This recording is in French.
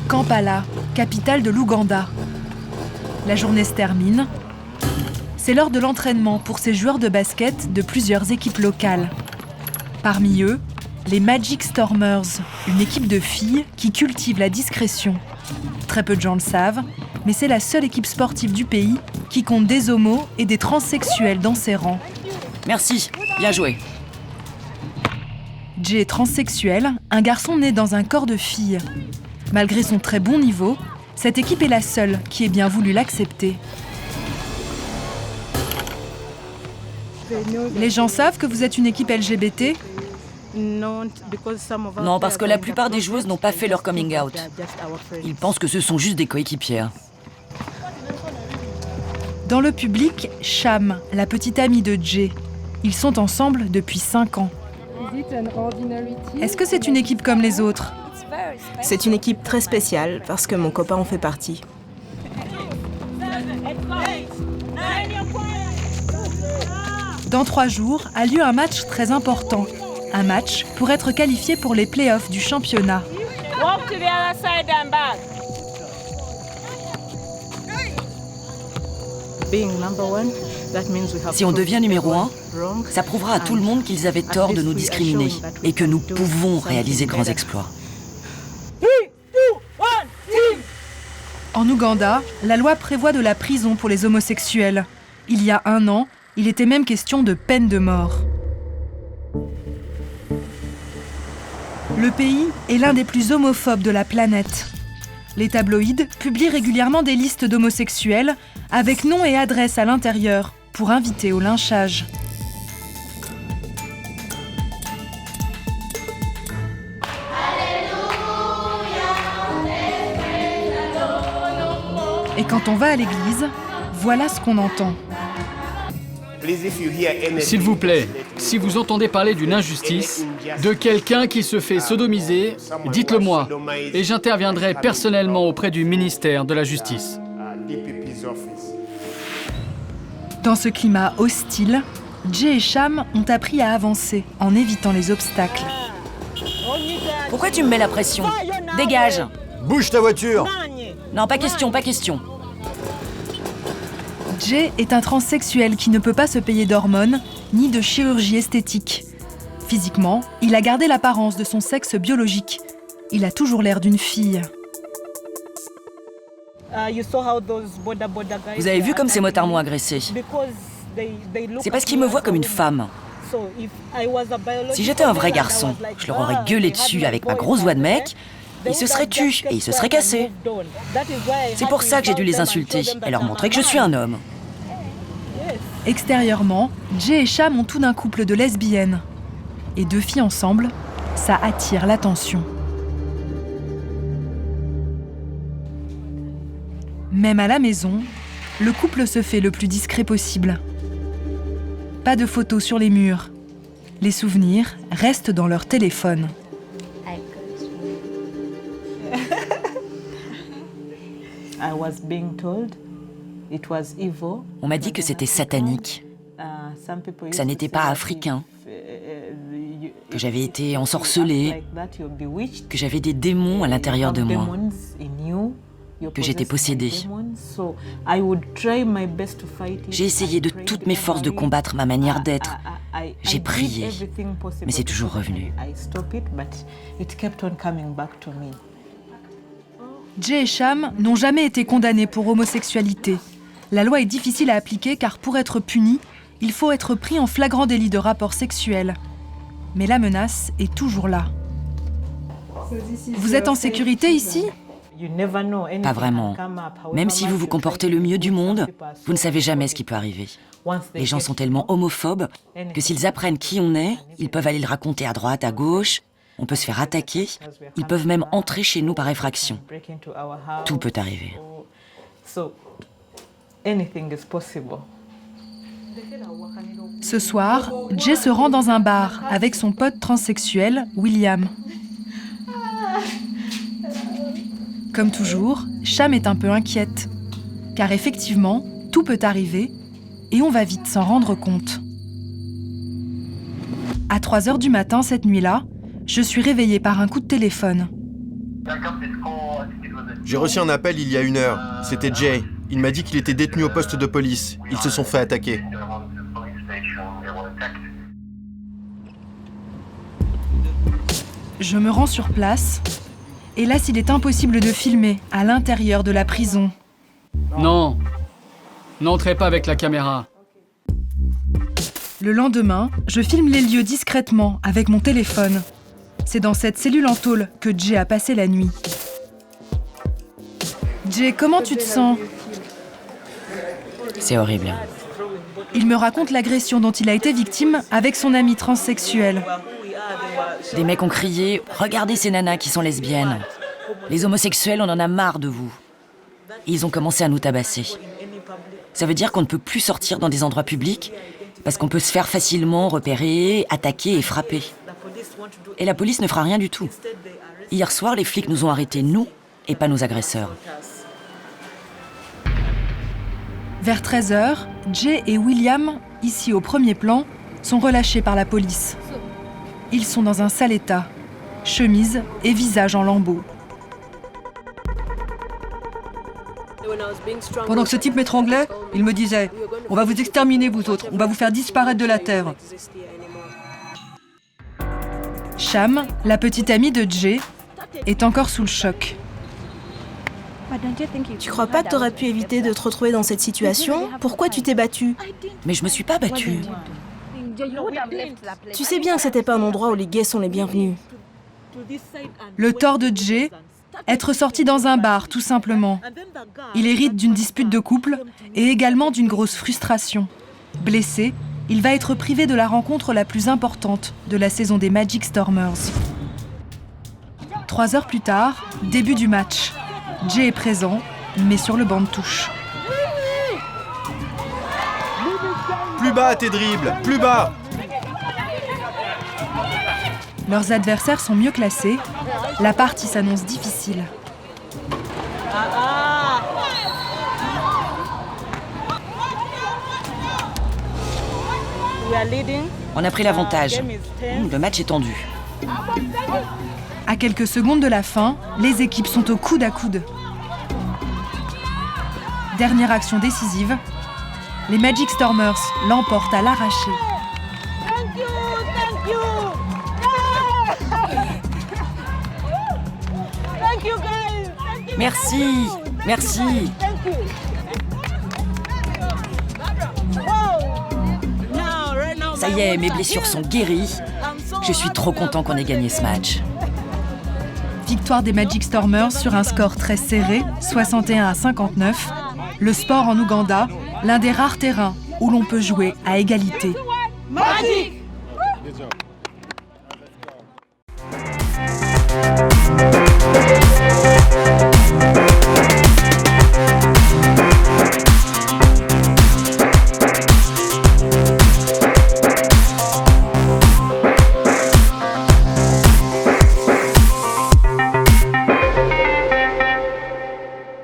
Kampala, capitale de l'Ouganda. La journée se termine. C'est l'heure de l'entraînement pour ces joueurs de basket de plusieurs équipes locales. Parmi eux, les Magic Stormers, une équipe de filles qui cultive la discrétion. Très peu de gens le savent, mais c'est la seule équipe sportive du pays qui compte des homos et des transsexuels dans ses rangs. Merci, bien joué. Jay est transsexuel, un garçon né dans un corps de fille. Malgré son très bon niveau, cette équipe est la seule qui ait bien voulu l'accepter. Les gens savent que vous êtes une équipe LGBT ? Non, parce que la plupart des joueuses n'ont pas fait leur coming out. Ils pensent que ce sont juste des coéquipières. Dans le public, Sham, la petite amie de Jay. Ils sont ensemble depuis 5 ans. Est-ce que c'est une équipe comme les autres ? C'est une équipe très spéciale parce que mon copain en fait partie. Dans 3 jours a lieu un match très important. Un match pour être qualifié pour les playoffs du championnat. Si on devient numéro 1, ça prouvera à tout le monde qu'ils avaient tort de nous discriminer et que nous pouvons réaliser de grands exploits. En Ouganda, la loi prévoit de la prison pour les homosexuels. Il y a 1 an, il était même question de peine de mort. Le pays est l'un des plus homophobes de la planète. Les tabloïds publient régulièrement des listes d'homosexuels avec nom et adresse à l'intérieur pour inviter au lynchage. Et quand on va à l'église, voilà ce qu'on entend. S'il vous plaît, si vous entendez parler d'une injustice, de quelqu'un qui se fait sodomiser, dites-le moi, et j'interviendrai personnellement auprès du ministère de la Justice. Dans ce climat hostile, Jay et Sham ont appris à avancer en évitant les obstacles. Pourquoi tu me mets la pression ? Dégage ! Bouge ta voiture! Non, pas question, pas question. Jay est un transsexuel qui ne peut pas se payer d'hormones ni de chirurgie esthétique. Physiquement, il a gardé l'apparence de son sexe biologique. Il a toujours l'air d'une fille. Vous avez vu comme ces motards m'ont agressé ? C'est parce qu'ils me voient comme une femme. Si j'étais un vrai garçon, je leur aurais gueulé dessus avec ma grosse voix de mec, ils se seraient tus et ils se seraient cassés. C'est pour ça que j'ai dû les insulter et leur montrer que je suis un homme. Extérieurement, Jay et Sham ont tout d'un couple de lesbiennes. Et 2 filles ensemble, ça attire l'attention. Même à la maison, le couple se fait le plus discret possible. Pas de photos sur les murs. Les souvenirs restent dans leur téléphone. On m'a dit que c'était satanique, que ça n'était pas africain, que j'avais été ensorcelée, que j'avais des démons à l'intérieur de moi, que j'étais possédée. J'ai essayé de toutes mes forces de combattre ma manière d'être. J'ai prié, mais c'est toujours revenu. Jay et Sham n'ont jamais été condamnés pour homosexualité. La loi est difficile à appliquer car pour être puni, il faut être pris en flagrant délit de rapport sexuel. Mais la menace est toujours là. Vous êtes en sécurité ici ? Pas vraiment. Même si vous vous comportez le mieux du monde, vous ne savez jamais ce qui peut arriver. Les gens sont tellement homophobes que s'ils apprennent qui on est, ils peuvent aller le raconter à droite, à gauche. On peut se faire attaquer. Ils peuvent même entrer chez nous par effraction. Tout peut arriver. Ce soir, Jay se rend dans un bar avec son pote transsexuel, William. Comme toujours, Sham est un peu inquiète. Car effectivement, tout peut arriver et on va vite s'en rendre compte. À 3h du matin cette nuit-là, je suis réveillée par un coup de téléphone. J'ai reçu un appel il y a 1 heure. C'était Jay. Il m'a dit qu'il était détenu au poste de police. Ils se sont fait attaquer. Je me rends sur place. Hélas, il est impossible de filmer à l'intérieur de la prison. Non, n'entrez pas avec la caméra. Le lendemain, je filme les lieux discrètement avec mon téléphone. C'est dans cette cellule en tôle que Jay a passé la nuit. Jay, comment tu te sens? C'est horrible. Il me raconte l'agression dont il a été victime avec son ami transsexuel. Des mecs ont crié « Regardez ces nanas qui sont lesbiennes. Les homosexuels, on en a marre de vous. » Ils ont commencé à nous tabasser. Ça veut dire qu'on ne peut plus sortir dans des endroits publics parce qu'on peut se faire facilement repérer, attaquer et frapper. Et la police ne fera rien du tout. Hier soir, les flics nous ont arrêtés, nous, et pas nos agresseurs. Vers 13h, Jay et William, ici au premier plan, sont relâchés par la police. Ils sont dans un sale état, chemise et visage en lambeaux. Pendant que ce type m'étranglait, il me disait « On va vous exterminer, vous autres, on va vous faire disparaître de la terre. » Sham, la petite amie de Jay, est encore sous le choc. Tu crois pas que t'aurais pu éviter de te retrouver dans cette situation? Pourquoi tu t'es battue? Mais je me suis pas battue. Tu sais bien que c'était pas un endroit où les gays sont les bienvenus. Le tort de Jay, être sorti dans un bar, tout simplement. Il hérite d'une dispute de couple et également d'une grosse frustration. Blessé, il va être privé de la rencontre la plus importante de la saison des Magic Stormers. 3 heures plus tard, début du match. Jay est présent, mais sur le banc de touche. Plus bas tes dribbles, plus bas! Leurs adversaires sont mieux classés. La partie s'annonce difficile. On a pris l'avantage. Le match est tendu. À quelques secondes de la fin, les équipes sont au coude à coude. Dernière action décisive, les Magic Stormers l'emportent à l'arraché. Merci, merci. Ça y est, mes blessures sont guéries. Je suis trop content qu'on ait gagné ce match. Victoire des Magic Stormers sur un score très serré, 61-59. Le sport en Ouganda, l'un des rares terrains où l'on peut jouer à égalité. Magic!